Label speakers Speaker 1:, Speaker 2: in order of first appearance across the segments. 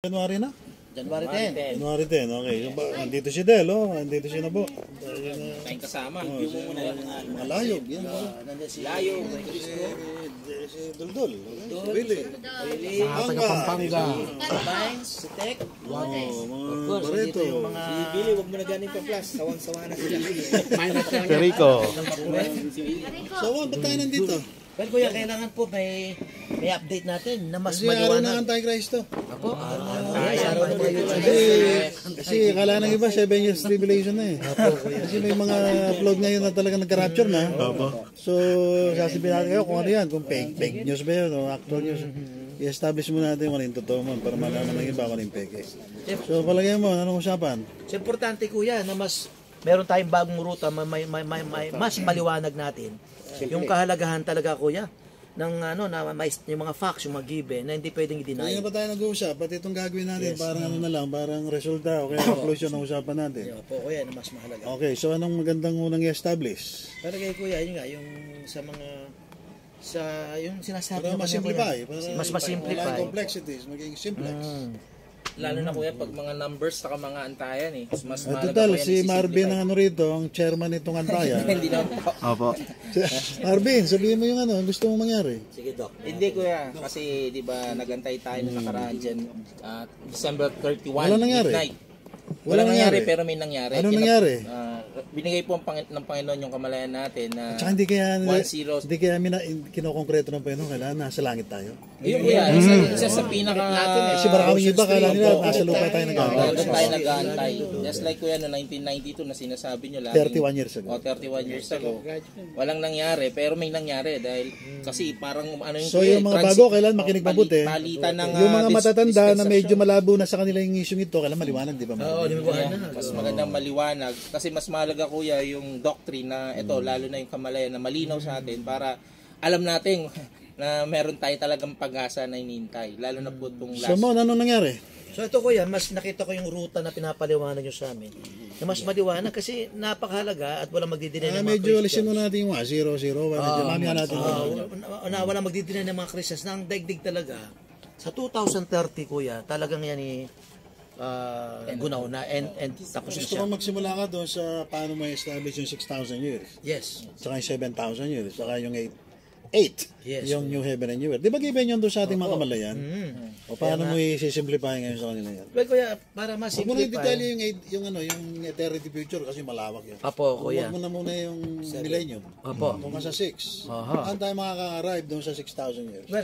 Speaker 1: January na?
Speaker 2: January 10.
Speaker 1: January 10, okay. Nandito si Del, nandito si Nabo.
Speaker 3: Tayong kasama.
Speaker 1: Mga layog, yan.
Speaker 2: Nandiyan si
Speaker 3: Layog.
Speaker 1: Si Duldul. Si Willie.
Speaker 2: Mga taga-Pampanga. Pines, si Tek.
Speaker 1: Mga Barreto.
Speaker 2: Mga...
Speaker 3: Si Billy, huwag mo na ganin pa plus. Sawang-sawa na sila.
Speaker 4: Perico.
Speaker 1: So, ba't tayo nandito?
Speaker 2: Well, kuya, kailangan po may update natin na mas
Speaker 1: Kasi araw ng
Speaker 2: maliwanag.
Speaker 1: Anti-Christ to.
Speaker 2: Apo,
Speaker 1: Kasi akala ng iba, 7 years tribulation na eh. Kasi may mga upload ngayon na talaga nagka-rapture na. So, sasabihin natin kayo kung ano yan, kung fake news ba yun o actual news. I-establish mo natin kung ano yung totoo man para malaman ng iba kung ano yung peke. So, palagay mo, anong usapan?
Speaker 2: So, importante kuya na mas meron tayong bagong ruta, mas maliwanag natin. Yung kahalagahan talaga kuya ng yung mga facts, yung mga given na hindi pwedeng i-deny.
Speaker 1: Ngayon pa tayo nag-uusap, pati itong gagawin natin, parang ano na lang, parang resulta o kaya conclusion ng usapan natin.
Speaker 2: Opo kuya, na mas mahalaga.
Speaker 1: Okay, so anong magandang unang i-establish?
Speaker 2: Para kay kuya, yun nga, yung sa mga yung sinasabi
Speaker 1: Para mas-simplify.
Speaker 2: Mas ma-simplify.
Speaker 1: Wala complexities, maging simplex.
Speaker 3: Lalo na kuya, pag mga numbers saka mga antayan eh. Mas
Speaker 1: Total, si Marvin ang ano rito, ang chairman nitong antayan.
Speaker 3: Hindi na.
Speaker 4: Opo.
Speaker 1: Marvin, sabihin mo yung ano, gusto mong mangyari.
Speaker 2: Sige, Doc.
Speaker 3: Hindi kuya, kasi di ba nagantay tayo na nakaraan dyan December 31
Speaker 1: Wala nangyari.
Speaker 3: midnight.
Speaker 1: Walang
Speaker 3: nangyari
Speaker 1: nangyari.
Speaker 3: pero may nangyari.
Speaker 1: Ano nangyari?
Speaker 3: Binigay po ng Panginoon yung kamalayan natin na
Speaker 1: Tsaka hindi kaya,
Speaker 3: 1-0.
Speaker 1: hindi kaya kinokongreto ng Panginoon, kailangan nasa langit tayo.
Speaker 3: Yun kuya, isa sa pinaka
Speaker 1: Kasi maraming iba, kala nila, nasa lupa tayo nag-aantay.
Speaker 3: doon tayo nag-aantay. Just like kuya no 1992 na sinasabi nyo lang.
Speaker 1: 31 years ago.
Speaker 3: 31 years ago. Walang nangyari pero may nangyari dahil kasi parang ano yung
Speaker 1: So yung mga bago, kailan makinig mabuti.
Speaker 3: Palitan ng
Speaker 1: Yung mga matatanda na medyo malabo na sa kanila yung isyong ito, kailan maliwanag, di ba?
Speaker 2: Oo, liwanag.
Speaker 3: mas magandang maliwanag kasi mas mahalaga kuya yung doctrine na ito lalo na yung kamalayan na malinaw sa atin para alam natin na meron tayo talagang pag-asa na inintay lalo na po itong last.
Speaker 1: So mo, anong nangyari?
Speaker 2: So ito kuya, mas nakita ko yung ruta na pinapaliwanag nyo sa amin. Na mas maliwanag kasi napakahalaga at walang magdidinay ng mga
Speaker 1: Medyo alisin
Speaker 2: Christians.
Speaker 1: mo natin yung 001. Medyo mamaya natin.
Speaker 2: Walang magdidinay ng mga Christians na ang daigdig talaga. Sa 2030 kuya, talagang yan gunaw na and tapos na
Speaker 1: Gusto
Speaker 2: siya.
Speaker 1: ko magsimula ka doon sa paano mo establish yung 6,000 years.
Speaker 2: Yes.
Speaker 1: Saka yung 7,000 years. Saka yung 8.
Speaker 2: Yes.
Speaker 1: Yung New Heaven and New Earth. Di ba given yun doon sa ating mga kamalayan? O paano mo i-simplify ngayon sa kanila yan?
Speaker 2: Well kuya, para
Speaker 1: Huwag mo na
Speaker 2: ma-simplify.
Speaker 1: i-detalye yung eternity future kasi malawak yun.
Speaker 2: Apo kuya.
Speaker 1: Huwag mo na muna yung millennium.
Speaker 2: Apo.
Speaker 1: Kung ka sa 6.
Speaker 2: Aha.
Speaker 1: Saan tayo makaka-arrive doon sa 6,000 years?
Speaker 2: Well,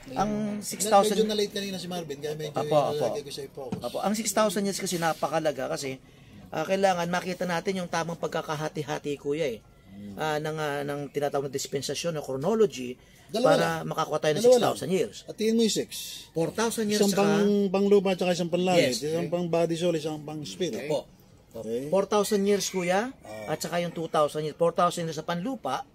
Speaker 2: ang
Speaker 1: Medyo
Speaker 2: 6,000
Speaker 1: na-late kanina si Marvin, kaya medyo
Speaker 2: Apo.
Speaker 1: lagi ko siya i-focus.
Speaker 2: Apo, ang 6,000 years kasi napakalaga kasi kailangan makita natin yung tamang pagkakahati-hati kuya ng tinatawag na dispensasyon o chronology para makakuha tayo ng 6,000 years.
Speaker 1: At tingin mo yung 6.
Speaker 2: 4,000 years
Speaker 1: Isang
Speaker 2: saka
Speaker 1: pang lupa at isang panlangit.
Speaker 2: Yes.
Speaker 1: Isang pang body soul, isang pang spirit.
Speaker 2: po.
Speaker 1: Okay.
Speaker 2: 4,000 years kuya at saka yung 2,000 years. 4,000 years sa panlupa,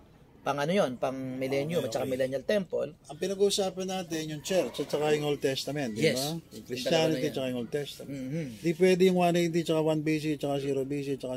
Speaker 2: pang ano yun, pang millennium at saka millennial temple.
Speaker 1: Ang pinag-uusapan natin yung church at saka yung Old Testament, di
Speaker 2: Yes.
Speaker 1: ba? Yung Christianity at saka yung Old Testament.
Speaker 2: Mhm.
Speaker 1: Di pwede yung 180 at saka 1 BC at saka 0 BC at saka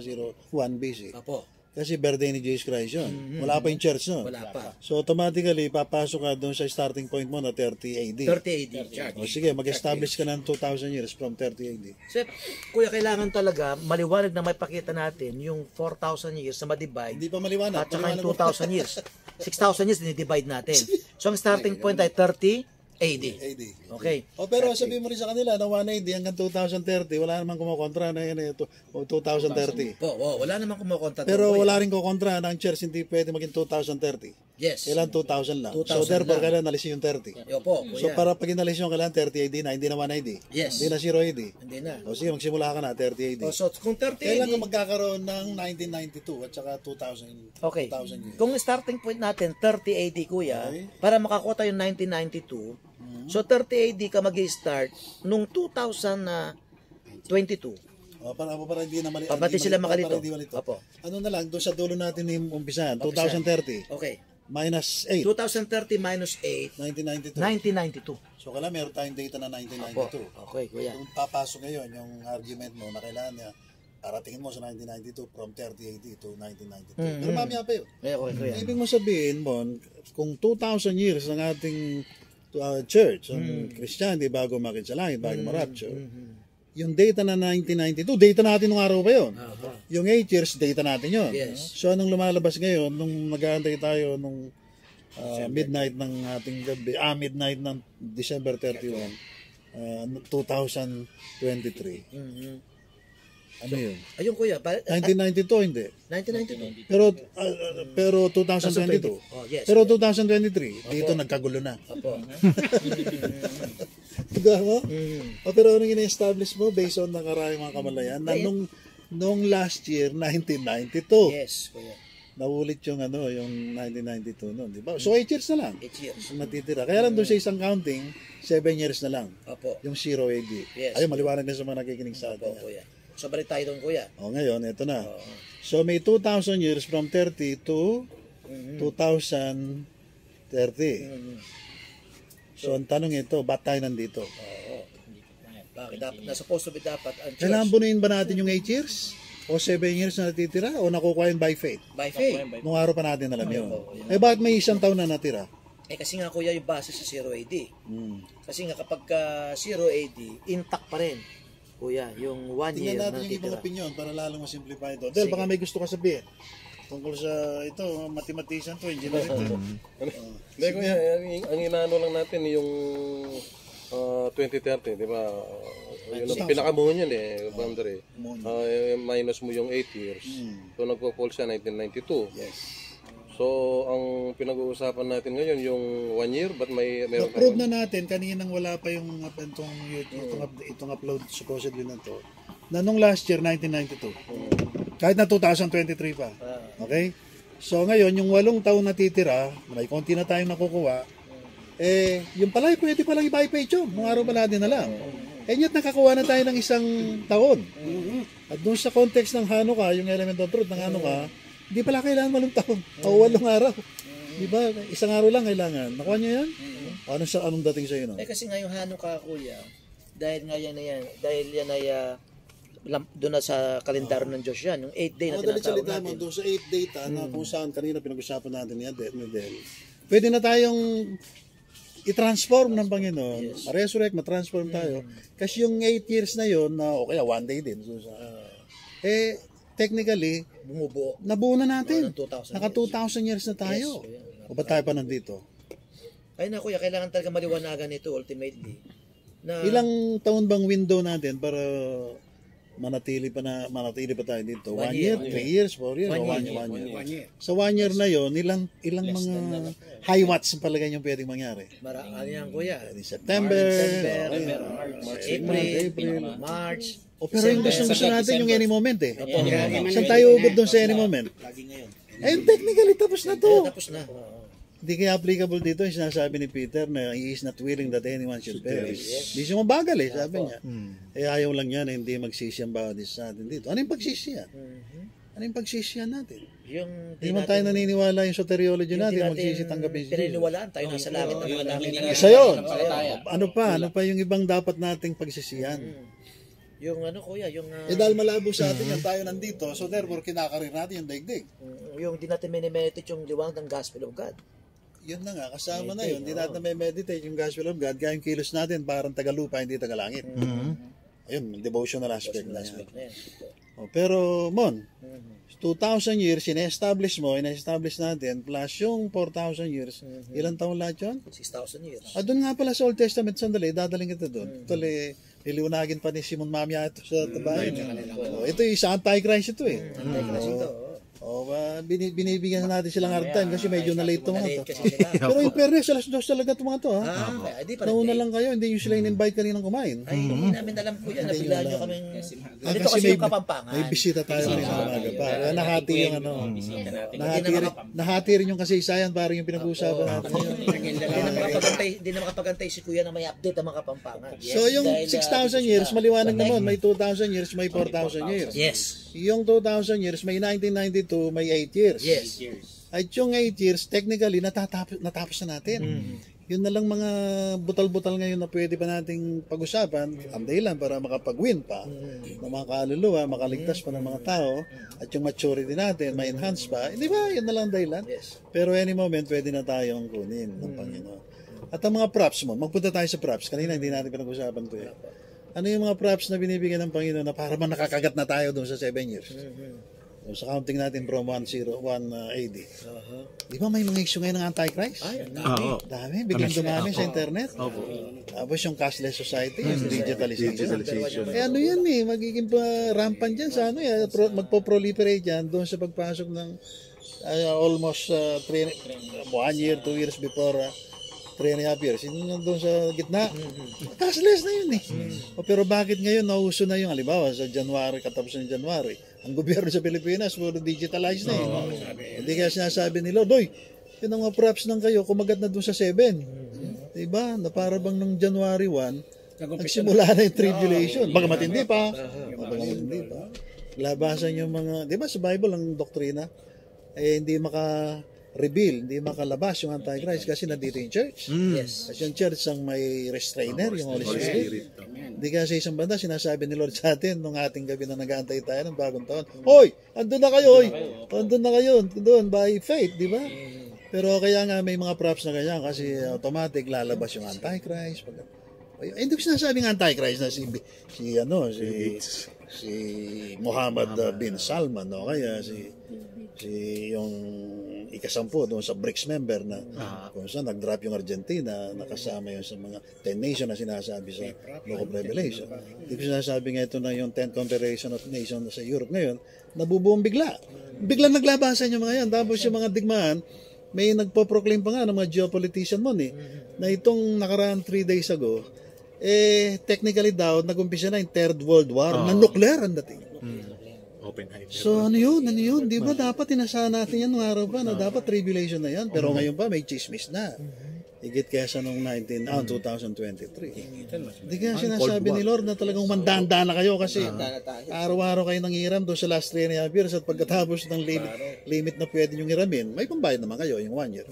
Speaker 1: 1 BC.
Speaker 2: Apo,
Speaker 1: Kasi birthday ni Jesus Christ yun. Wala pa yung church nun.
Speaker 2: wala pa.
Speaker 1: So automatically, papasok ka doon sa starting point mo na 30 AD.
Speaker 2: 30 AD.
Speaker 1: O sige, mag-establish ka ng 2,000 years from 30 AD.
Speaker 2: So, kuya, kailangan talaga maliwanag na may pakita natin yung 4,000 years na ma-divide
Speaker 1: Hindi pa maliwanag.
Speaker 2: at saka yung
Speaker 1: Maliwanag
Speaker 2: 2,000 years. 6,000 years, dinidivide natin. So, ang starting point ay 30 AD.
Speaker 1: AD.
Speaker 2: Okay.
Speaker 1: O pero sabihin mo rin sa kanila na 180 hanggang 2030, wala namang kumokontra na yun 2030.
Speaker 2: Wala namang kumukontra.
Speaker 1: Pero wala rin kukontra na ang church hindi pwede maging 2030.
Speaker 2: Yes.
Speaker 1: Kailan 2,000 lang.
Speaker 2: 2,000
Speaker 1: So therefore,
Speaker 2: lang.
Speaker 1: kailan nalis yung 30.
Speaker 2: Opo,
Speaker 1: So
Speaker 2: kuya.
Speaker 1: para pag inalis yung kailan 30 AD na, hindi na 180.
Speaker 2: Yes.
Speaker 1: Hindi na 0 AD.
Speaker 2: Hindi na.
Speaker 1: O sige, magsimula ka na 30 AD.
Speaker 2: So, kung 30
Speaker 1: Kailan
Speaker 2: AD,
Speaker 1: ka magkakaroon ng 1992 at saka 2000,
Speaker 2: okay.
Speaker 1: 2000 years?
Speaker 2: Kung starting point natin, 30 AD, kuya,
Speaker 1: Okay.
Speaker 2: para makakuha tayo 1992, so 30 AD ka mag-start nung 2022.
Speaker 1: O, para hindi na mali.
Speaker 2: Pati sila makalito.
Speaker 1: Para hindi malito.
Speaker 2: Opo.
Speaker 1: Ano na lang, doon sa dulo natin yung umpisahan, 2030
Speaker 2: Okay.
Speaker 1: minus 8,
Speaker 2: 2030 minus 8,
Speaker 1: 1992.
Speaker 2: 1992.
Speaker 1: So kailangan meron tayong data na 1992.
Speaker 2: Okay, kuya.
Speaker 1: Kung papasok ngayon yung argument mo na kailangan niya paratingin mo sa 1992 from 30 AD to 1992. Pero mamaya pa yun.
Speaker 2: Okay, kuya.
Speaker 1: Ibig mo sabihin mo, kung 2,000 years ang ating church, ang Christianity, bago umakit sa langit, bago ma-rapture. Yung data na 1992, data natin nung araw pa yun. Yung 8 years, data natin yun.
Speaker 2: Yes.
Speaker 1: So, anong lumalabas ngayon, nung nag-aantay tayo nung midnight ng ating gabi, midnight ng December 31, 2023. Ano yun?
Speaker 2: Ayun kuya,
Speaker 1: 1992, hindi.
Speaker 2: 1992.
Speaker 1: Pero 2022.
Speaker 2: Oh, yes.
Speaker 1: Pero 2023, dito nagkagulo na.
Speaker 2: Opo.
Speaker 1: Diba mo? Pero anong ina-establish mo based on nakarayang mga kamalayan na nung last year, 1992,
Speaker 2: Yes, kuya.
Speaker 1: naulit yung yung 1992 noon, di ba? So 8 years na lang
Speaker 2: 8 years.
Speaker 1: ang natitira. Kaya lang doon sa isang counting, 7 years na lang.
Speaker 2: Opo.
Speaker 1: Yung 0 AD.
Speaker 2: Yes.
Speaker 1: Ayun, maliwanag na sa mga nakikinig sa
Speaker 2: Opo,
Speaker 1: atin.
Speaker 2: kuya. So, balik tayo doon, kuya.
Speaker 1: Ngayon, ito na. So may 2,000 years from 30 to 2030. So ang tanong ito, ba't tayo nandito?
Speaker 2: Bakit? Supposed to be dapat ang church.
Speaker 1: Kailangan bunuin ba natin yung 8 years? O 7 years na natitira? O nakukuha yun by faith?
Speaker 2: By faith.
Speaker 1: Nung araw pa natin alam yun. Bakit may isang taon na natira?
Speaker 2: Kasi nga kuya yung base sa 0 AD.
Speaker 1: Hmm.
Speaker 2: Kasi nga kapag 0 AD, intact pa rin. Kuya, yung 1 year
Speaker 1: Tingnan
Speaker 2: na
Speaker 1: natin yung ibang
Speaker 2: natitira.
Speaker 1: opinion para lalong masimplify ito. Del, baka may gusto ka sabihin. Tungkol sa ito, mathematician to, engineer ito.
Speaker 4: Hindi, kuya, ang inaano lang natin yung 2030, di ba? Yun ang pinakamuhon yun boundary. Minus mo yung 8 years. So nagpo-fall siya 1992.
Speaker 1: Yes.
Speaker 4: So ang pinag-uusapan natin ngayon yung 1 year, but meron
Speaker 1: Na-prove na natin, kaninang wala pa yung itong upload supposedly na to, na nung last year, 1992. Kahit na 2023 pa. Okay? So ngayon, yung 8 taon natitira, may konti na tayong nakukuha, yung pala, pwede palang i-bypass yun. Nung araw pala din na lang. Yet nakakuha na tayo ng isang taon. At doon sa context ng Hanukkah, yung element of truth ng Hanukkah, hindi pala kailangan 8 taon. O 8 araw. Di ba? Isang araw lang kailangan. Nakuha niyo yan? Anong dating sa iyo?
Speaker 2: Kasi nga yung Hanukkah, kuya, dahil nga yan ay doon na sa kalendaryo ng Diyos yan, yung 8 day na tinatawag natin.
Speaker 1: Doon sa 8 data na kung saan kanina pinag-usapan natin ni Del, pwede na tayong i-transform ng Panginoon, ma-resurrect, ma-transform tayo. Kasi yung 8 years na yon na kaya 1 day din. So, technically, nabuo na natin. Naka 2,000 years na tayo. O ba tayo pa nandito?
Speaker 2: Kaya na kuya, kailangan talaga maliwanagan ito ultimately. Na,
Speaker 1: Ilang taon bang window natin para manatili pa tayo dito? 1 year, 3 years, 4 years, 1 year. Sa 1 year na yon, ilang mga high watts palagay yung pwedeng mangyari?
Speaker 2: ano yan kuya?
Speaker 1: September,
Speaker 2: April, March.
Speaker 1: pero yung gusto natin yung any moment Saan tayo ugod doon sa any moment? Technically tapos na to.
Speaker 2: Tapos na.
Speaker 1: Hindi kaya applicable dito yung sinasabi ni Peter na he is not willing that anyone should perish. Hindi siya mabagal sabi niya. Ayaw lang niya na hindi magsisi ang bawat isa natin dito. Ano yung pagsisiyan? Ano yung pagsisiyan natin? Hindi man tayo naniniwala yung soteriology natin, magsisi tanggapin siya.
Speaker 2: Pininiwalaan tayo nasa langit ng mga langit.
Speaker 1: Isa yun. Ano pa yung ibang dapat nating pagsisiyan?
Speaker 2: Yung kuya, yung...
Speaker 1: dahil malabo sa atin yung tayo nandito, so therefore kinakarir natin yung daigdig.
Speaker 2: Yung di natin minimeditate yung liwanag ng gospel of God.
Speaker 1: Yun na nga, kasama na yun. Hindi natin may meditate yung gospel of God, kaya yung kilos natin parang tagalupa, hindi tagalangit. Ayun, devotional aspect na yan. Pero, Mon, 2,000 years, in-establish natin, plus yung 4,000 years, ilang taon lahat yun?
Speaker 2: 6,000 years.
Speaker 1: Doon nga pala sa Old Testament, sandali, dadaling kita doon. Tuloy, niliwanagin pa ni Simon Mamia ito sa tabayan. Ito yung isa Antichrist ito
Speaker 2: Antichrist ito.
Speaker 1: Binibigyan natin silang hard time kasi medyo na-late ito mga to. Pero in fairness, alas 2 talaga ito mga to. Nauna lang kayo, hindi nyo sila in-invite kaninang kumain.
Speaker 2: Ay, hindi namin alam po yan. Nabiglaan nyo kaming... Dito kasi yung Kapampangan.
Speaker 1: May bisita tayo ng umaga pa. Nahati yung nahati rin yung kasaysayan parang yung pinag-uusapan natin.
Speaker 2: Hindi na makapagantay si Kuya na may update ang mga Kapampangan.
Speaker 1: So yung 6,000 years, maliwanag naman. May 2,000 years, may 4,000 years.
Speaker 2: Yes.
Speaker 1: Yung 2,000 years, may 1992, may 8 years.
Speaker 2: Yes.
Speaker 1: At yung 8 years, technically, natapos na natin. Yun na lang mga butal-butal ngayon na pwede pa nating pag-usapan, ang dahilan para makapag-win pa ng mga kaluluwa, makaligtas pa ng mga tao, at yung maturity natin, ma-enhance pa. Di ba? Yun na lang dahilan. Pero any moment, pwede na tayong kunin ng Panginoon. At ang mga props mo, magpunta tayo sa props. Kanina hindi natin pinag-usapan to eh. Ano yung mga props na binibigyan ng Panginoon na para man nakakagat na tayo doon sa 7 years? So, sa counting natin from 1 AD. Di ba may mga issue ngayon ng Antichrist? Dami, biglang dumami sa internet. Tapos yung cashless society, yung digitalization. Eh ano yan eh, magiging rampant dyan sa ano eh, magpo-proliferate yan doon sa pagpasok ng almost 1 year, 2 years before 3.5 years. Yun nandun sa gitna. Cashless na yun eh. Pero bakit ngayon nauso na yung, halimbawa sa January, katapusan ng January, ang gobyerno sa Pilipinas puro digitalized na eh. Hindi kaya sinasabi nila, doy, yun ang mga props ng kayo, kumagat na dun sa 7. Diba? Na para bang nung January 1, nagsimula na yung tribulation. Baka matindi pa. Labasan yung mga, di ba sa Bible ang doktrina, eh hindi maka-reveal, hindi makalabas yung Antichrist kasi nandito yung church. Kasi yung church ang may restrainer, yung Holy Spirit. Hindi kasi isang banda, sinasabi ni Lord sa atin nung ating gabi na nag-aantay tayo ng bagong taon, hoy, andun na kayo, hoy! Andun na kayo, doon, by faith, di ba? Pero kaya nga may mga props na ganyan kasi automatic lalabas yung Antichrist. Hindi ko sinasabing Antichrist na si Muhammad bin Salman, no? Kaya si yung ikasampu doon sa BRICS member na kung saan nag-drop yung Argentina, nakasama yun sa mga 10 nation na sinasabi sa Book of Revelation. Hindi ko sinasabi nga ito na yung 10 Confederation of Nations sa Europe ngayon, nabubuong bigla. Bigla naglabasan yung mga yan. Tapos yung mga digmaan, may nagpo-proclaim pa nga ng mga geopolitician mo na itong nakaraan 3 days ago, technically daw, nag-umpisa na yung Third World War na nuclear ang dating. So ano yun? Di ba dapat inasahan natin yan nung araw pa na dapat tribulation na yan. Pero ngayon pa may chismis na. Higit kesa nung 2023. Hindi kaya sinasabi ni Lord na talagang mandanda na kayo kasi araw-araw kayo nangiram doon sa last 3.5 years at pagkatapos ng limit na pwede nyo iramin, may pambayad naman kayo yung 1 year.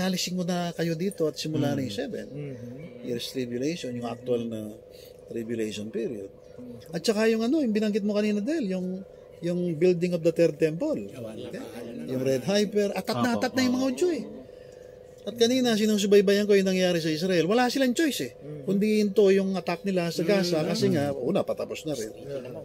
Speaker 1: Alisin mo na kayo dito at simula na yung 7 years tribulation, yung actual na tribulation period. At saka yung yung binanggit mo kanina Del, yung building of the third temple. Okay? Yung red hyper, atat na yung mga Udyo eh. At kanina, sinusubaybayan ko yung nangyari sa Israel. Wala silang choice eh. Kundi ito yung attack nila sa Gaza kasi nga, una, patapos na rin.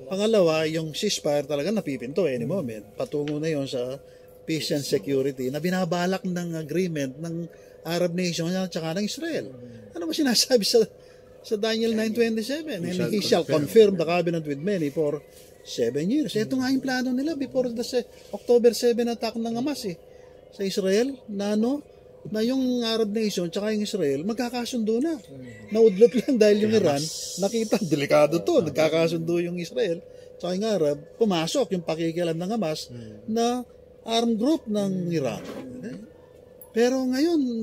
Speaker 1: Pangalawa, yung ceasefire talaga napipinto any moment. Patungo na yon sa peace and security na binabalak ng agreement ng Arab nation at saka ng Israel. Ano ba sinasabi sa Daniel 9:27? And he shall confirm the covenant with many for 7 years. Ito nga yung plano nila before the October 7 attack ng Hamas sa Israel na yung Arab nation tsaka yung Israel magkakasundo na. Naudlot lang dahil yung Iran nakita, delikado to, nagkakasundo yung Israel tsaka yung Arab, pumasok yung pakikialam ng Hamas na armed group ng Iran. Pero ngayon,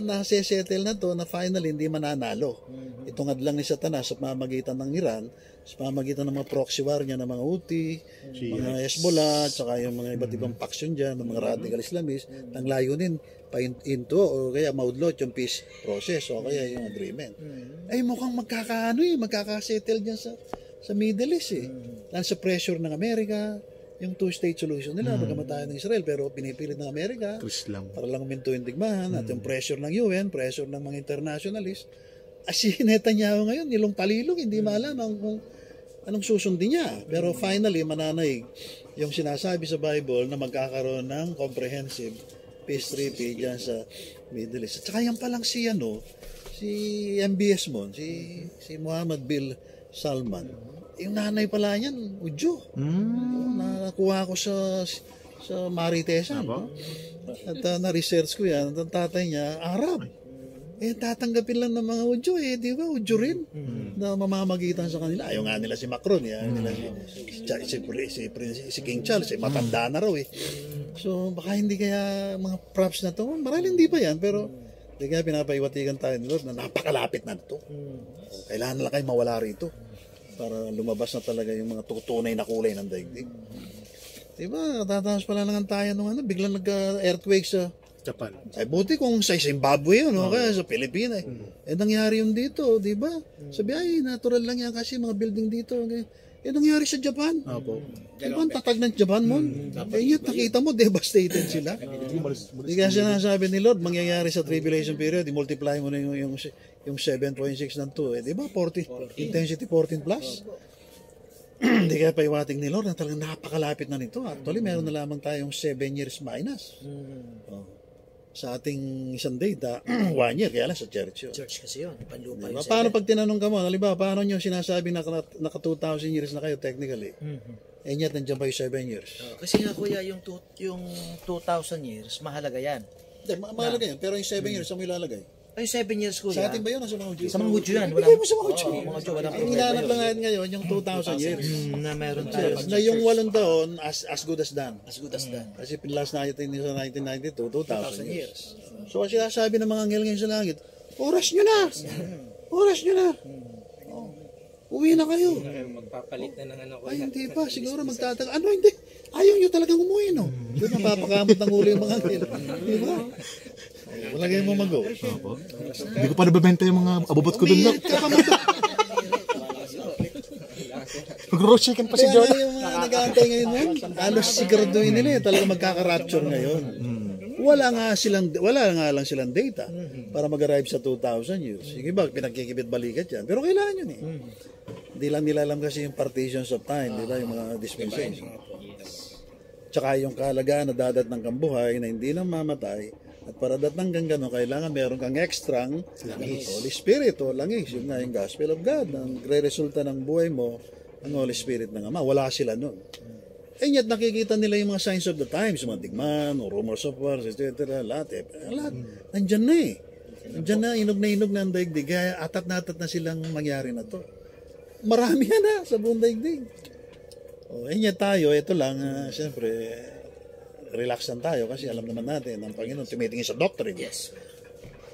Speaker 1: nase-settle na to na finally hindi mananalo. Itong adlang ni Satanas sa pamamagitan ng Iran, sa pamamagitan ng mga proxy war niya ng mga Houthi, mga Hezbollah, saka yung mga iba't ibang faction dyan, ng mga radical Islamist, ang layunin pa-into o kaya maudlot yung peace process o kaya yung agreement. Ay mukhang magkakasettle dyan sa Middle East Dahil sa pressure ng Amerika, yung two-state solution nila, magkamatayan ng Israel, pero pinipilit ng Amerika para lang uminto yung digmaan at yung pressure ng UN, pressure ng mga internationalist. Si Netanyahu ngayon, nilong palilong, hindi malaman kung anong susundin niya. Pero finally, mananaig yung sinasabi sa Bible na magkakaroon ng comprehensive peace treaty dyan sa Middle East. At saka yan palang si MBS mo, si Muhammad bin Salman. Yung nanay pala niyan, Udyo. Nakakuha ko sa Maritesan. At na-research ko yan. Ang tatay niya, Arab. Tatanggapin lang ng mga Udyo di ba? Udyo rin. Na mamamagitan sa kanila. Ayaw nga nila si Macron. Si King Charles. Matanda na raw So, baka hindi kaya mga props na to. Marahil hindi pa yan. Pero, hindi kaya pinapaiwatigan tayo ni Lord na napakalapit na ito. Kailangan lang kayo mawala rito para lumabas na talaga yung mga tutunay na kulay ng daigdig. Diba, tatapos pala lang tayo nung biglang nag-earthquake sa Japan. Ay buti kung sa Zimbabwe kaya sa Pilipinas. Nangyari yun dito, diba? Sabi, natural lang yan kasi mga building dito. nangyari sa Japan.
Speaker 5: Opo.
Speaker 1: Diba ang tatag ng Japan mo? Yun, nakita mo, devastated sila. Hindi kaya sinasabi ni Lord, mangyayari sa tribulation period, i-multiply mo na yung 7.6 ng 2. Di ba? 40, intensity 14 plus. Hindi kaya paiwating ni Lord na talagang napakalapit na nito. Actually, meron na lamang tayong 7 years minus. Sa ating isang data, 1 year, kaya lang sa church yun.
Speaker 2: Church kasi yun, panlupa
Speaker 1: Diba?
Speaker 2: yung
Speaker 1: Paano pag tinanong ka mo, halimbawa, paano nyo sinasabi na naka 2,000 years na kayo technically? And yet, nandiyan pa yung 7 years.
Speaker 2: Kasi nga kuya, yung 2,000 years, mahalaga yan.
Speaker 1: Hindi, mahalaga yan. Pero yung 7 years, saan mo ilalagay?
Speaker 2: Ay, 7 years kuya.
Speaker 1: Sa atin ba yun o sa mga Hudyo?
Speaker 2: Sa mga Hudyo yan.
Speaker 1: Ibigay mo sa mga Hudyo.
Speaker 2: Mga Hudyo, walang
Speaker 1: Ang
Speaker 2: problema
Speaker 1: hinahanap
Speaker 2: yun.
Speaker 1: lang natin ngayon, yung 2,000 years.
Speaker 2: Na meron tayo.
Speaker 1: Na yung 8 taon, as good as done.
Speaker 2: As good as done.
Speaker 1: Kasi pinlast natin sa 1992, 2,000 years. So, ang sinasabi ng mga anghel ngayon sa langit, oras nyo na! Oras nyo na! Oh. Uwi na kayo.
Speaker 3: Magpapalit na ng ano ko.
Speaker 1: Ay, hindi pa. Siguro magtatagal. Ano, hindi. Ayaw nyo talagang umuwi, no? Doon napapakamot ng ulo yung mga anghel. Di ba? Malagay mo mag-go.
Speaker 5: Opo. Hindi ko pa nababenta yung mga abubot ko dun.
Speaker 1: Umiirit ka pa mag
Speaker 5: Mag-roast chicken pa si
Speaker 1: Kaya
Speaker 5: John.
Speaker 1: nga yung mga nag-aantay ngayon nun, halos siguraduhin nila talaga magkaka-rapture ngayon. Wala nga lang silang data para mag-arrive sa 2,000 years. Sige ba, pinagkikibit balikat yan. Pero kailangan yun eh. Hindi lang nila alam kasi yung partitions of time, di ba, yung mga dispensation. Tsaka yung kahalagaan na dadat ng kambuhay na hindi nang mamatay at para datang kang gano'n, kailangan meron kang extrang Holy Spirit o langis. Yun nga yung Gospel of God. Ang re-resulta ng buhay mo, ang Holy Spirit ng Ama. Wala sila nun. And yet, nakikita nila yung mga signs of the times, yung mga digman, o rumors of wars, etc. Lahat. Nandyan na eh. Nandyan na, inog na ang daigdig. Kaya atat na silang mangyari na to. Marami na sa buong daigdig. And yet tayo, ito lang, siyempre, relax lang tayo kasi alam naman natin, ang Panginoon tumitingin sa doctrine.
Speaker 2: Yes.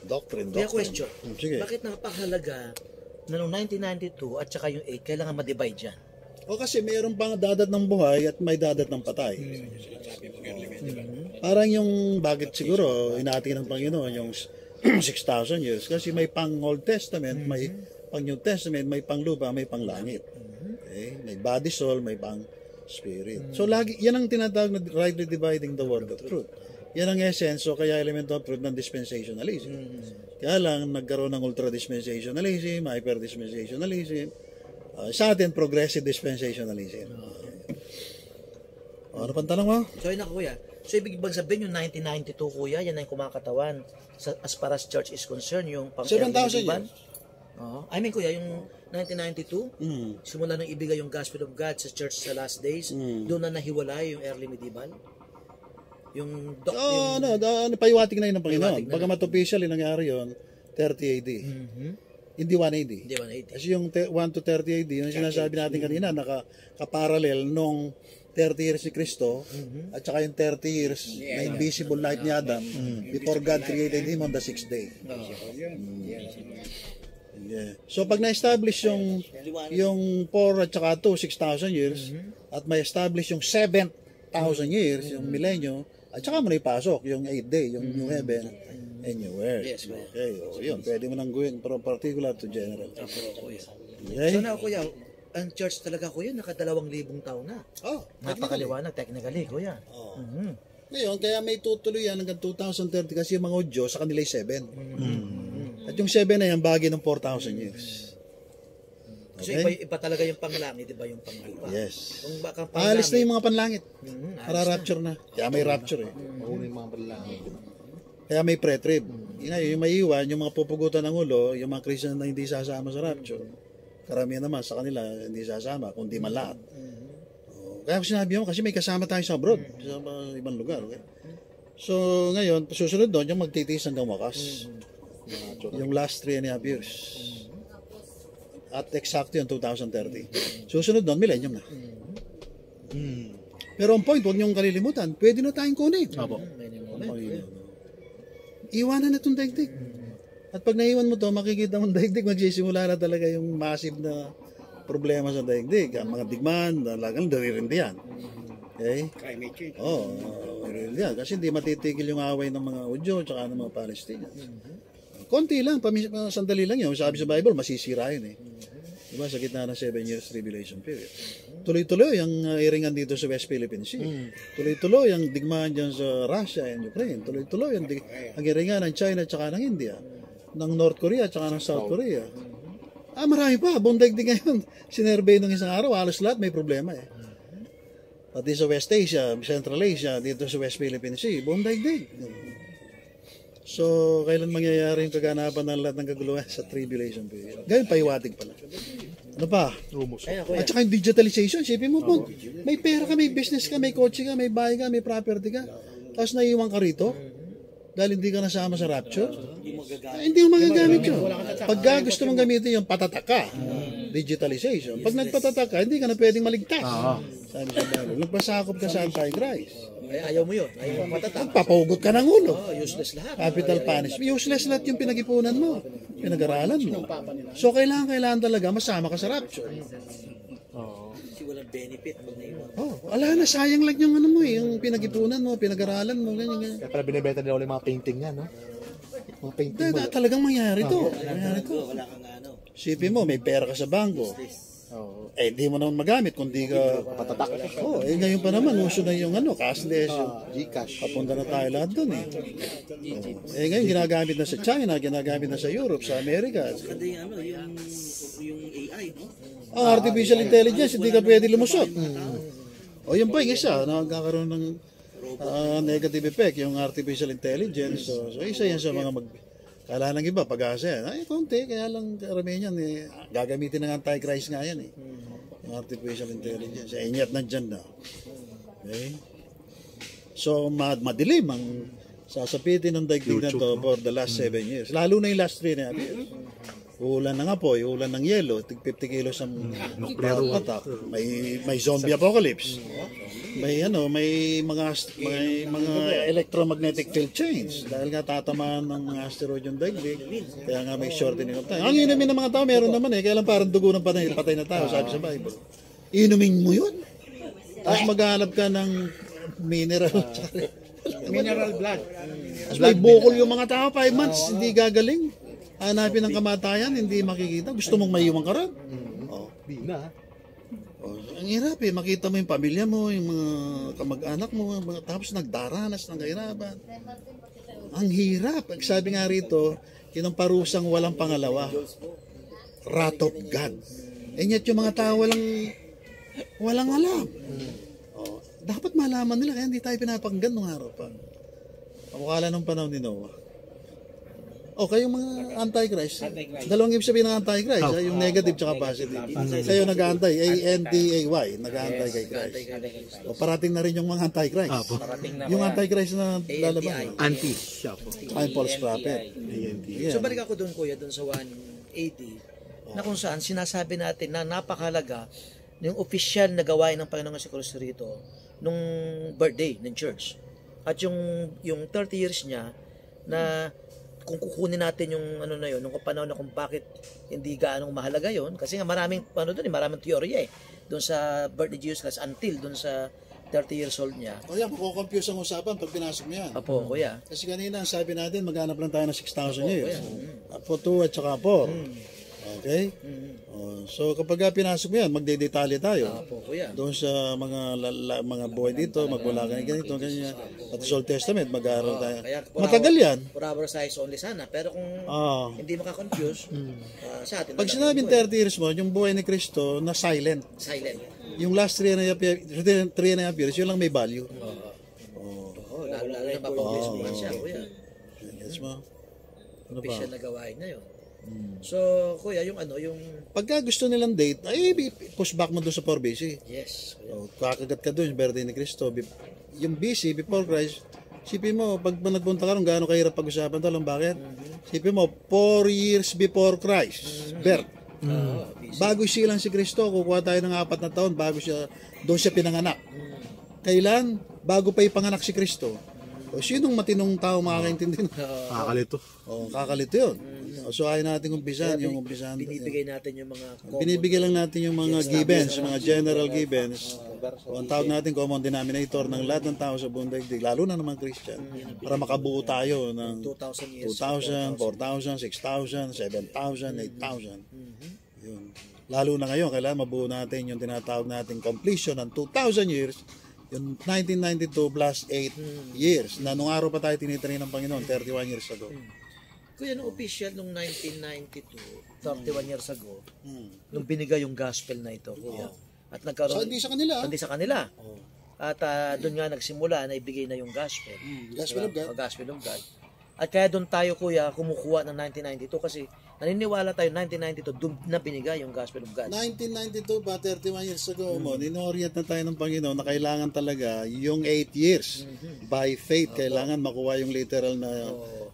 Speaker 1: Doctrine.
Speaker 2: Kaya question,
Speaker 1: Sige.
Speaker 2: bakit napakahalaga na noong 1992 at saka yung 8, kailangan ma-divide yan?
Speaker 1: O kasi mayroon pang dadat ng buhay at may dadat ng patay. Parang yung bakit siguro inati ng Panginoon yung 6,000 years kasi may pang Old Testament, may pang New Testament, may pang lupa, may pang langit. Okay? May body, soul, may pang spirit. So lagi, yan ang tinatawag na rightly dividing the word of truth. Yan ang essence, so kaya element of truth ng dispensationalism. Kaya lang, nagkaroon ng ultra-dispensationalism, hyper-dispensationalism, sa atin, progressive dispensationalism. Ano pang tanong mo?
Speaker 2: So yun na kuya. So ibig bang sabihin yung 1992 kuya, yan ang kumakatawan as far as church is concerned, yung pang
Speaker 1: 7,000
Speaker 2: medieval?
Speaker 1: years.
Speaker 2: Oo. I mean kuya, yung 1992, simula nang ibigay yung Gospel of God sa church sa last days, doon na nahiwalay yung early medieval. Yung
Speaker 1: Paiwating na yun ng Panginoon.
Speaker 2: Paiwating na.
Speaker 1: Bagamat officially nangyari yun, 30 AD. Hindi 180.
Speaker 2: Hindi 180.
Speaker 1: Kasi yung 1 to 30 AD, yung sinasabi natin kanina, nakaparallel nung 30 years ni Kristo, at saka yung 30 years na invisible life ni Adam, before God created him on the 6th day. Yeah. So pag na-establish yung 4 at saka 2, 6,000 years, at may establish yung 7,000 years, yung millennium, at saka mo na ipasok yung 8th day, yung new heaven and new earth.
Speaker 2: Yes, kuya.
Speaker 1: Okay, o yun, pwede mo nang gawin from particular to general.
Speaker 2: kuya.
Speaker 1: Okay?
Speaker 2: So na kuya, ang church talaga kuya, naka 2,000 taon na.
Speaker 1: Oh,
Speaker 2: Napakaliwanag technically kuya.
Speaker 1: oh. Ngayon, kaya may tutuloy yan hanggang 2030 kasi yung mga Udyo sa kanila 7. At yung 7 na yan, bagay ng 4,000 years.
Speaker 2: Kasi iba talaga yung panglangit, iba yung panglupa.
Speaker 1: Yes.
Speaker 2: Kung baka
Speaker 1: Alis na yung mga panlangit.
Speaker 2: alis
Speaker 1: Para rapture na. Kaya may rapture eh. Kaya may pre-trib. Yung may iwan, yung mga pupugutan ng ulo, yung mga Christian na hindi sasama sa rapture, karamihan naman sa kanila hindi sasama, kundi man lahat. Kaya ko sinabi mo, kasi may kasama tayo sa abroad, sa ibang lugar. Okay? So ngayon, susunod doon, yung magtitiis hanggang wakas. Yung last 3.5 years. At exacto yung 2030. Susunod doon, millennium na. Pero ang point, huwag niyong kalilimutan, pwede na tayong kunin.
Speaker 5: Opo.
Speaker 1: Iwanan na itong daigdig. At pag naiwan mo to, makikita mo daigdig, magsisimula na talaga yung massive na problema sa daigdig. Ang mga digman, talagang daririndi yan. Okay?
Speaker 6: Climate change.
Speaker 1: Daririndi yan. Kasi hindi matitigil yung away ng mga Udyo at ng mga Palestinians. Konti lang, sandali lang yun. Sabi sa Bible, masisira yun eh. Diba? Sa gitna ng 7 years tribulation period. Tuloy-tuloy ang iringan dito sa West Philippine Sea. Tuloy-tuloy ang digmaan dyan sa Russia and Ukraine. Tuloy-tuloy ang iringan ng China at saka ng India, ng North Korea at saka ng South Korea. Marami pa. Buong daigdig ngayon. Sinervey ng isang araw, halos lahat may problema eh. Pati sa West Asia, Central Asia, dito sa West Philippine Sea, buong daigdig. So, kailan mangyayari yung kaganapan ng lahat ng kaguluhan sa tribulation period? Ngayon, pahiwatig pala. Ano pa? At saka yung digitalization, sipin mo po, may pera ka, may business ka, may kotse ka, may bahay ka, may property ka, tapos naiiwan ka rito, dahil hindi ka nasama sa rapture, hindi mo magagamit yun. Pag gusto mong gamitin yung patatak ka, digitalization, pag nagpatatak ka, hindi ka na pwedeng maligtas. Sabi sa Bible, nagpasakop ka sa Antichrist.
Speaker 2: Ayaw mo yun. Ayaw mo matatak.
Speaker 1: Papahugot ka ng ulo.
Speaker 2: Useless lahat.
Speaker 1: Capital punishment. Useless lahat yung pinag-ipunan mo. Pinag-aralan mo. So, kailangan talaga masama ka sa rapture.
Speaker 2: Kasi walang benefit pag naiwan.
Speaker 1: Wala na, sayang lang yung ano mo yung pinag-ipunan mo, pinag-aralan mo, ganyan.
Speaker 5: Kaya pala binibenta nila ulit mga painting yan, no? Mga painting mo.
Speaker 1: Talagang mangyari to.
Speaker 2: Wala kang ano.
Speaker 1: Sipin mo, may pera ka sa bangko. Di mo naman magamit kung di ka patatak. Ngayon pa naman, uso na yung cashless.
Speaker 5: Gcash.
Speaker 1: Papunta na tayo lahat doon eh. Ngayon, ginagamit na sa China, ginagamit na sa Europe, sa Amerika.
Speaker 2: Kada yung AI, no?
Speaker 1: Ang artificial intelligence, hindi ka pwede lumusot. Yun pa yung isa, nagkakaroon ng negative effect, yung artificial intelligence. So isa yan sa mga kala ng iba, pag-asa yan. Konti, kaya lang karamihan yan. Gagamitin ng Antichrist nga yan eh. Yung artificial intelligence. Inyat nandyan na. Okay? So, madilim ang sasapitin ng daigdig na to for the last 7 years. Lalo na yung last 3 na years. Ulan ng apoy, ulan ng yelo, 50 kilos ang attack. May zombie apocalypse. May mga electromagnetic field change dahil nga tatamaan ng mga asteroid yung daigdig. Kaya nga may shortening of time. Ang inumin ng mga tao meron naman kaya lang parang dugo ng patay na tao, sabi sa Bible. Inumin mo yun. Tapos maghanap ka ng mineral
Speaker 5: blood.
Speaker 1: Tapos may bukol yung mga tao, 5 months, hindi gagaling. Hanapin ng kamatayan, hindi makikita. Gusto mong maiwan ka rin. Ang hirap makita mo yung pamilya mo, yung mga kamag-anak mo, tapos nagdaranas ng kahirapan. Ang hirap. Sabi nga rito, yun ang parusang walang pangalawa. Wrath of God. Yet yung mga tao walang alam. Dapat malaman nila, kaya hindi tayo pinapakinggan nung araw pa. Pakukala nung panahon ni Noah. Yung mga Antichrist. Dalawang ibig sabihin ng Antichrist, yung negative tsaka positive. Kayo nag-aantay, A-N-T-A-Y, nag-aantay kay Christ. Parating na rin yung mga Antichrist. Yung Antichrist na lalabas.
Speaker 5: Anti.
Speaker 1: Ay, false prophet.
Speaker 2: So balik ako doon, kuya, doon sa 180, na kung saan sinasabi natin na napakalaga yung official na gawain ng Panginoon sa Kristo rito nung birthday ng church. At yung 30 years niya na kung kukunin natin yung nung panahon na kung bakit hindi gaano mahalaga yon, kasi nga maraming maraming teorya doon sa birth ni Jesus Christ until doon sa 30 years old niya.
Speaker 1: Mako-confuse ang usapan pag pinasok mo yan.
Speaker 2: Apo, kuya.
Speaker 1: Kasi kanina sabi natin maghanap lang tayo ng 6,000 years. Apo 2 at saka 4. Okay? So kapag pinasok mo yan, magdedetalye tayo. Doon sa mga buhay dito, magmula ganito, ganyan. At sa Old Testament, mag-aaral tayo. Matagal yan.
Speaker 2: For our size only sana. Pero kung hindi makakonfuse, sa atin.
Speaker 1: Pag sinabing 30 years mo, yung buhay ni Kristo na silent. Yung last 3.5 years, yun lang may value.
Speaker 2: Lalo na mapapublish mo siya, kuya.
Speaker 1: Yes mo.
Speaker 2: Official na gawain na yun. So, kuya, yung
Speaker 1: pagka gusto nilang date, push back mo doon sa 4 BC.
Speaker 2: Yes.
Speaker 1: Kakagat ka doon, yung birthday ni Kristo. Yung BC, before Christ, sipin mo, pag nagpunta ka ron, gaano kahirap pag-usapan ito, alam bakit? Sipin mo, 4 years before Christ, birth. Bago silang si Kristo, kukuha tayo ng 4 na taon, doon siya pinanganak. Kailan? Bago pa ipanganak si Kristo. Sinong matinong tao makakaintindi?
Speaker 5: Kakalito.
Speaker 1: Kakalito yun. So ayaw natin umpisan yung umpisan.
Speaker 2: Binibigay natin yung mga
Speaker 1: binibigay lang natin yung mga givens, mga general givens. Ang tawag natin common denominator ng lahat ng tao sa buong daigdig, lalo na naman Christian, para makabuo tayo ng 2,000, 4,000, 6,000, 7,000, 8,000. Yun. Lalo na ngayon, kailangan mabuo natin yung tinatawag nating completion ng 2,000 years, yung 1992 plus 8 years, na nung araw pa tayo tinitrain ng Panginoon, 31 years ago.
Speaker 2: Kuya, nung official nung 1992, 31 years ago, nung binigay yung gospel na ito, kuya. At nagkaroon...
Speaker 1: So, hindi sa kanila.
Speaker 2: Hindi sa kanila. At doon nga nagsimula na ibigay na yung gospel.
Speaker 1: Gospel of God.
Speaker 2: O, gospel of God. At kaya doon tayo, kuya, kumukuha ng 1992 kasi naniniwala tayo 1992 doon na binigay yung gospel of God.
Speaker 1: 1992 ba, 31 years ago mo, ninorient na tayo ng Panginoon na kailangan talaga yung 8 years. By faith, kailangan makuha yung literal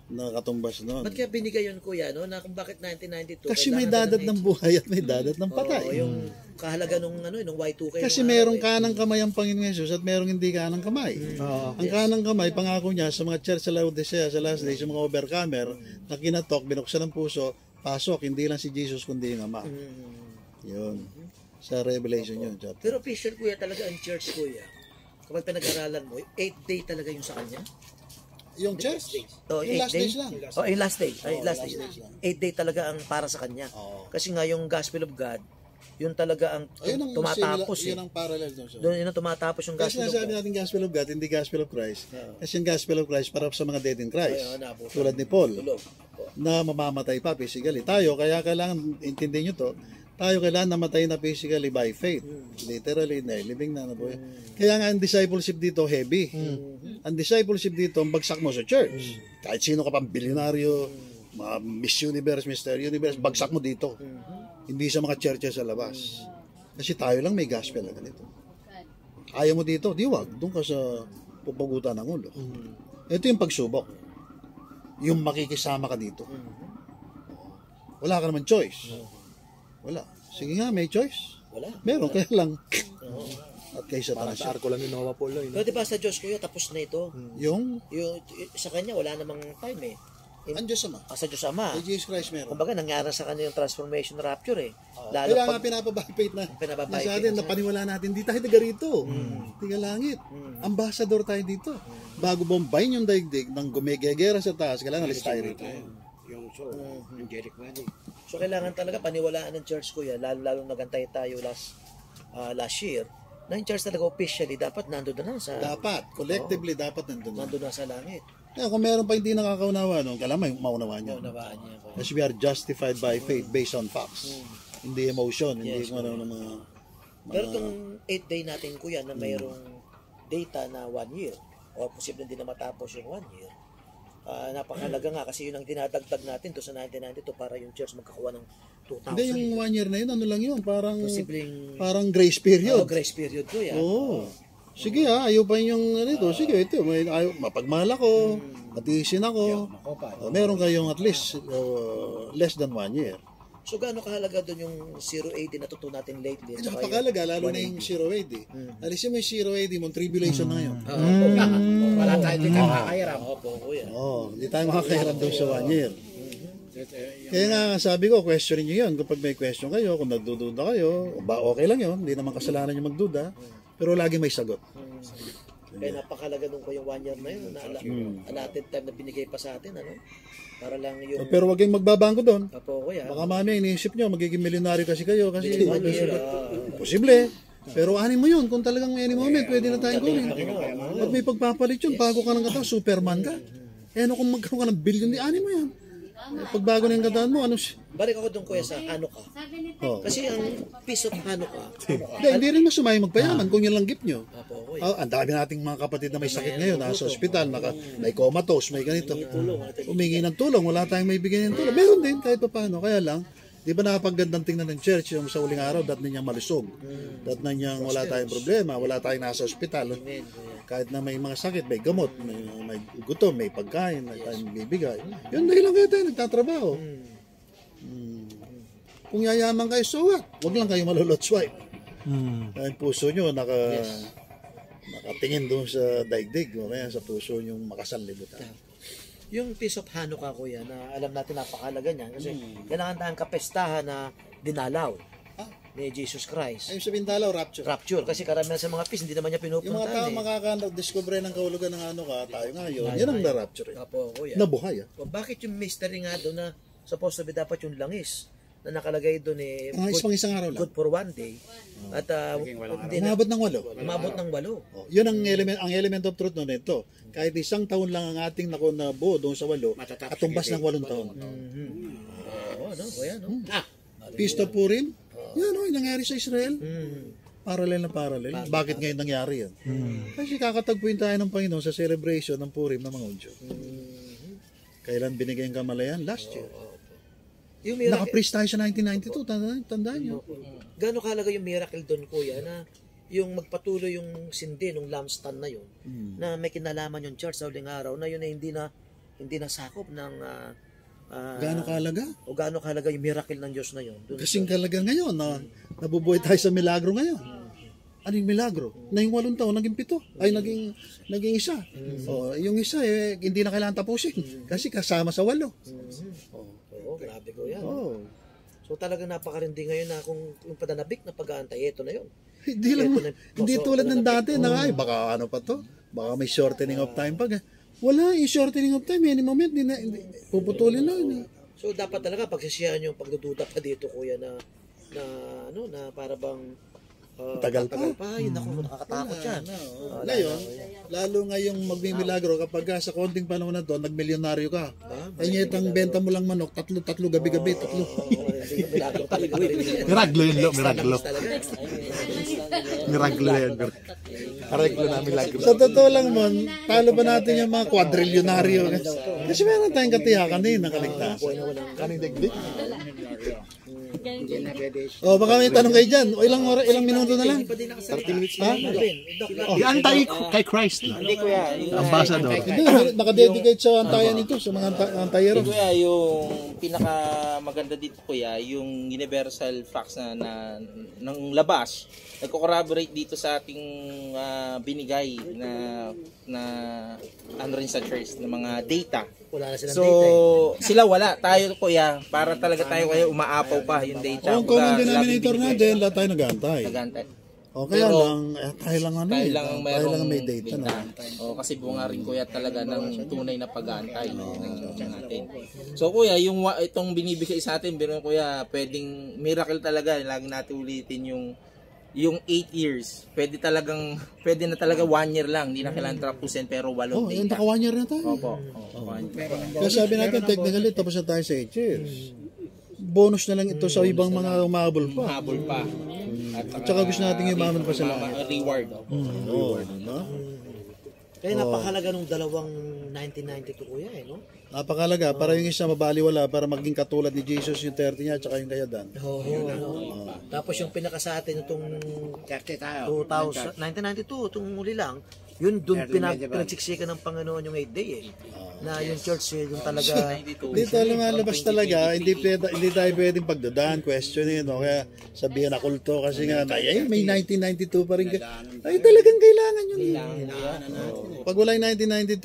Speaker 1: na katumbas noon.
Speaker 2: Ba't kaya binigay yun, kuya, no? Na kung bakit 1992?
Speaker 1: Kasi may dadat ng buhay at may dadat ng patay.
Speaker 2: Yung kahalaga nung Y2K.
Speaker 1: Kasi merong kanang kamay ang Panginoon Jesus at merong hindi kanang kamay. Ang kanang kamay, pangako niya sa mga church sa Laodicea, sa last days, sa mga overcomer, na kinatok, binuksan ng puso, pasok, hindi lang si Jesus kundi yung Ama. Yun. Sa Revelation yun. Chapter.
Speaker 2: Pero official, kuya, talaga ang church, kuya. Kapag pinag-aralan mo, 8 day talaga yung sa kanya.
Speaker 1: Yung church?
Speaker 2: Oh,
Speaker 1: Yung
Speaker 2: 8
Speaker 1: last
Speaker 2: day?
Speaker 1: days lang.
Speaker 2: Oh, yung last day. Ay, last day. 8 day talaga ang para sa kanya. Kasi nga yung gospel of God, yun talaga ang
Speaker 1: Ayun ang
Speaker 2: tumatapos.
Speaker 1: yun ang parallel doon.
Speaker 2: Doon yun ang tumatapos yung
Speaker 1: Kasi
Speaker 2: gospel of
Speaker 1: sinasabi
Speaker 2: God.
Speaker 1: natin gospel of God, hindi gospel of Christ. Kasi yung gospel of Christ para sa mga dead in Christ.
Speaker 2: Nabutan.
Speaker 1: Tulad ni Paul,
Speaker 2: Tulog.
Speaker 1: na mamamatay pa physically. Tayo, kaya kailangan, intindihin nyo to, tayo kailangan namatay na physically by faith. Literally, living na buhay. Kaya nga ang discipleship dito, heavy. Ang discipleship dito, ang bagsak mo sa church. Kahit sino ka pang bilyonaryo, mga Miss Universe, Mr. Universe, bagsak mo dito. Hindi sa mga churches sa labas. Kasi tayo lang may gospel na ganito. Ayaw mo dito, di wag. Doon ka sa pupugutan ng ulo. Ito yung pagsubok. Yung makikisama ka dito. Wala ka naman choice. Wala. Sige nga, may choice.
Speaker 2: Wala.
Speaker 1: Meron, kaya lang. At kay
Speaker 5: Parang
Speaker 1: Satanas.
Speaker 5: sa arko lang ni Noah Polo.
Speaker 2: Pero diba sa Diyos, kuya, tapos na ito.
Speaker 1: Yung,
Speaker 2: Sa kanya, wala namang time eh.
Speaker 1: ang Diyos Ama.
Speaker 2: Sa Diyos Ama.
Speaker 1: Kay Jesus Christ meron.
Speaker 2: Kumbaga, nangyari sa kanya yung transformation rapture eh. Lalo
Speaker 1: Kaya nga
Speaker 2: pag...
Speaker 1: pinapabipate na.
Speaker 2: Pinapabipate
Speaker 1: Sa atin,
Speaker 2: na.
Speaker 1: napaniwala natin, di tayo taga rito. Tiga langit. Ambassador tayo dito. Bago bombayin yung daigdig ng gumegegera sa taas, kailangan alis tayo rito.
Speaker 2: So, kailangan talaga paniwalaan ng church, kuya. Lalo nagantay tayo last year. Na yung church talaga officially, dapat nandun na sa...
Speaker 1: Dapat, collectively, dapat nandun na.
Speaker 2: Nandun na sa langit.
Speaker 1: Kaya kung meron pa hindi nakakaunawa, no, kailangan may maunawaan niya.
Speaker 2: Unawaan niya. kuya.
Speaker 1: As we are justified by faith based on facts. Hindi emotion, hindi kung ano ng mga...
Speaker 2: Pero itong 8 day natin, kuya, na mayroong data na 1 year, o posible din na matapos yung 1 year, napakalaga nga kasi yun ang dinadagdag natin to sa 1992 para yung church magkakuha ng 2,000.
Speaker 1: Hindi, yung 1 year na yun, ano lang yun, parang grace
Speaker 2: Oh,
Speaker 1: period.
Speaker 2: grace period, kuya.
Speaker 1: Oo. Sige ayaw pa yung nito. Sige, ito, mapagmahal ako, matiisin ako. Meron kayong at least less than 1 year.
Speaker 2: So gaano kahalaga doon yung 0 AD na tuto natin lately?
Speaker 1: Ito napakalaga, lalo na yung 0 AD. Alisin mo yung 0 AD mo, tribulation na ngayon.
Speaker 2: Wala tayo din makakahiram. Opo, kuya.
Speaker 1: Hindi tayo makakahiram doon sa 1 year. Kaya nga sabi ko, questionin nyo yun. Kapag may question kayo, kung nagdududa kayo, okay lang yun. Hindi naman kasalanan yung magduda. Pero lagi may sagot.
Speaker 2: Kaya napakalaga nung ko yung 1 year na yun. Allotted time na binigay pa sa atin. Ano? Para lang yung...
Speaker 1: Pero wag kayong magbabangko doon.
Speaker 2: Opo, kuya.
Speaker 1: Baka mamaya iniisip nyo, magiging milyonaryo kasi kayo. Kasi
Speaker 2: 1 year.
Speaker 1: posible. Pero anin mo yun. Kung talagang any moment, pwede na tayong gawin. At may pagpapalit yun. Bago ka ng katawan, Superman ka. Ano kung magkaroon ka ng billion, anin mo yan. Pagbago na yung katawan mo, ano siya?
Speaker 2: Balik ako doon, kuya, sa Hanukkah.
Speaker 1: Oh.
Speaker 2: Kasi ang piece of Hanukkah,
Speaker 1: Hindi rin masumay magpayaman kung yun lang gift nyo.
Speaker 2: Opo, kuya.
Speaker 1: Ang dami nating mga kapatid na may sakit ngayon, nasa ospital, may comatose, may ganito. Humingi ng tulong, wala tayong may bigay ng tulong. Meron din, kahit pa paano. Kaya lang, di ba napagandang tingnan ng church yung sa uling araw, dat ninyang malusog. Dat ninyang wala tayong problema, wala tayong nasa ospital. Kahit na may mga sakit, may gamot, may gutom, may pagkain, may tayong bibigay. Yun dahil lang kayo tayo nagtatrabaho. Kung yayaman kayo, so what? Huwag lang kayo malulutsway. Ang puso nyo nakatingin doon sa daigdig o kaya sa puso nyo makasanlibutan.
Speaker 2: Yung piece of Hanukkah, kuya, na alam natin napakalaga niyan kasi kailangan tayong kapestahan na dinalaw ni Jesus Christ.
Speaker 1: Ayun sabihin dalaw, rapture.
Speaker 2: Rapture, kasi karamihan sa mga feast, hindi naman niya
Speaker 1: Yung mga
Speaker 2: pinupuntahan
Speaker 1: tao
Speaker 2: eh.
Speaker 1: makaka-discover ng kahulugan ng ano ka, tayo ngayon, yan ang na-rapture.
Speaker 2: Opo, kuya.
Speaker 1: Nabuhay.
Speaker 2: O bakit yung mystery nga doon na supposed to be dapat yung langis na nakalagay doon eh,
Speaker 1: Isang araw lang.
Speaker 2: good for one day. At hindi na,
Speaker 1: Umabot ng 8.
Speaker 2: umabot ng 8.
Speaker 1: Yun ang element of truth nun ito. Kahit isang taon lang ang ating nabuo doon sa 8 at tumbas ng 8 taon.
Speaker 2: Oo, no? O yan, no?
Speaker 1: Feast of Purim, yan o, yung nangyari sa Israel. Parallel na parallel. Bakit ngayon nangyari yan? Kasi kakatagpuin tayo ng Panginoon sa celebration ng Purim ng mga Udyo. Kailan binigay ang kamalayan? Last year.
Speaker 2: Yung miracle,
Speaker 1: Naka-preach tayo sa 1992, tandaan nyo.
Speaker 2: gano'n kalaga yung miracle doon, kuya, na yung magpatuloy yung sindi ng lampstand na yun, na may kinalaman yung church sa huling araw, na yun ay hindi na sakop ng
Speaker 1: Gaano kahalaga?
Speaker 2: o gaano kahalaga yung miracle ng Diyos na yun. Doon
Speaker 1: Kasing kahalaga ngayon na nabubuhay tayo sa milagro ngayon. Ano yung milagro? Na yung 8 taon, naging 7. Ay, naging 1. Yung isa, hindi na kailangan tapusin. Kasi kasama sa 8.
Speaker 2: Oo, grabe ko yan.
Speaker 1: Oh.
Speaker 2: So talagang napakarindi ngayon na kung yung padanabik na pag-aantay, ito na yun.
Speaker 1: Hindi lang, hindi tulad ng dati na ay, baka ano pa to? Baka may shortening of time pa. Wala, yung shortening of time, any moment, hindi puputulin lang.
Speaker 2: So dapat talaga pagsisiyahan yung pagdududa pa dito, kuya, na para bang
Speaker 1: Tagal pa.
Speaker 2: Ay, naku, nakakatakot yan.
Speaker 1: Ngayon, lalo ngayong magmimilagro kapag sa konting panahon na to, nagmilyonaryo ka. Ay nyetang benta mo lang manok, tatlo gabi-gabi, tatlo.
Speaker 5: Miraglo yun, lo. Miraglo. Miraglo yan. Areglo na milagro.
Speaker 1: Sa totoo lang mon, talo pa natin yung mga kwadrilyonaryo. Kasi meron tayong katiyakan din ng kaligtasan.
Speaker 5: Kaning degdeg.
Speaker 1: Baka may tanong kayo dyan. O ilang minuto na lang.
Speaker 5: 30 minutes na.
Speaker 1: Oh.
Speaker 5: Iantay kay Christ na.
Speaker 3: Hindi kuya,
Speaker 5: Ambassador.
Speaker 1: Hindi, nakadedicate sa antayan ito, sa mga antayero.
Speaker 3: kuya, yung pinaka maganda dito kuya, yung universal facts na ng labas, nagko-corroborate dito sa ating binigay na ano rin sa church ng mga data.
Speaker 2: Wala na silang
Speaker 3: So,
Speaker 2: data eh.
Speaker 3: sila wala. Tayo kuya, para talaga tayo kuya umaapaw pa yung data.
Speaker 1: Kung common denominator natin, lahat tayo nag-aantay.
Speaker 3: Nagantay.
Speaker 1: O kaya lang, tayo lang ano
Speaker 3: Tayo
Speaker 1: eh.
Speaker 3: lang ang
Speaker 1: Tayo lang
Speaker 3: mayroong
Speaker 1: may data na.
Speaker 3: Kasi bunga rin kuya talaga ng tunay na pag-aantay natin. So kuya, itong binibigay sa atin, pero kuya, pwedeng miracle talaga. Lagi natin ulitin yung 8 years. Pwede na talaga 1 year lang. Hindi na kailangan tapusin pero 8
Speaker 1: Yung
Speaker 3: data.
Speaker 1: naka 1 year na tayo.
Speaker 3: Opo.
Speaker 1: Kaya sabi natin, technically, tapos na tayo sa 8 years. Bonus na lang ito sa ibang mga umahabol pa.
Speaker 3: Habol pa.
Speaker 1: At saka gusto natin yumaman pa sa langit.
Speaker 3: Reward.
Speaker 1: Oo, diba?
Speaker 2: Kaya napakalaga nung dalawang 1992, kuya, no?
Speaker 1: Napakalaga, para yung isa mabaliwala, para maging katulad ni Jesus yung 30 niya, at saka yung kayadan.
Speaker 2: Oo. Tapos yung pinaka sa atin itong 1992, itong muli lang, yun doon pinagsiksikan ng Panginoon yung 8 day eh. Na yung church yung talaga
Speaker 1: Dito lumalabas talaga, hindi tayo pwedeng pagdadaan, questionin, o kaya sabihin na kulto kasi nga, may 1992 pa rin. Ay, talagang kailangan yun. Pag wala yung 1992,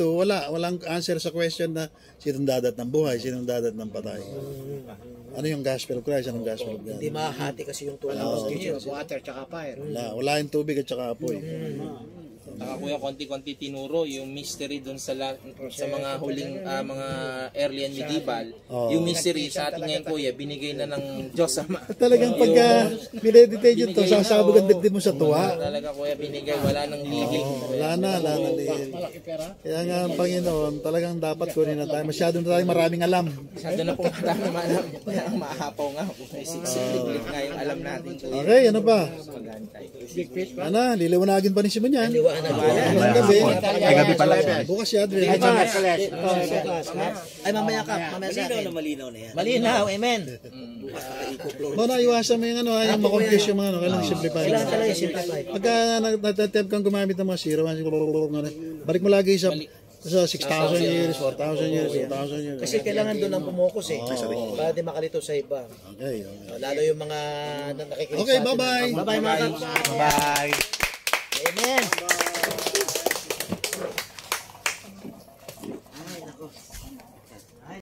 Speaker 1: walang answer sa question na sinong dadat ng buhay, sinong dadat ng patay. Ano yung gospel of Christ, anong gospel of God?
Speaker 2: hindi mahahati kasi yung tulang.
Speaker 6: Water tsaka fire.
Speaker 1: Wala yung tubig at saka apoy.
Speaker 3: Saka kuya, konti-konti tinuro yung mystery dun sa mga huling mga early and medieval. Yung mystery sa atin ngayon kuya, binigay na ng Diyos Ama.
Speaker 1: Talagang pagka mineditate yun to, sasabog ang dibdib mo sa tuwa.
Speaker 3: Talaga kuya, binigay, wala nang living.
Speaker 1: Wala na living. Kaya nga ang Panginoon, talagang dapat kunin na tayo. Masyado na tayo maraming alam.
Speaker 3: Masyado na po marami maalam. Kaya ang maahapaw nga. Siklit nga yung alam natin kuya.
Speaker 1: Okay, ano pa?
Speaker 3: Magantay.
Speaker 1: Ano, liliwanagin pa ni Simon yan. Ang gabi.
Speaker 5: Ay, gabi pala.
Speaker 1: Bukas si Adrian.
Speaker 2: Ay, mamaya sa akin. Malinaw na yan. Malinaw, amen.
Speaker 1: Iwasan mo yung yung makonfuse yung mga kailangan simplify.
Speaker 2: Kailangan talaga yung simplify.
Speaker 1: Pagka nag-attempt kang gumamit ng mga 0, balik mo lagi sa 6,000 years, 4,000 years, 2,000 years.
Speaker 2: Kasi kailangan doon ang pumukus eh. Para di makalito sa iba.
Speaker 1: Okay.
Speaker 2: Lalo yung mga nakikinig
Speaker 1: Okay,
Speaker 2: sa atin.
Speaker 1: bye-bye.
Speaker 2: Bye-bye mga kaps.
Speaker 5: Bye.
Speaker 2: Amen.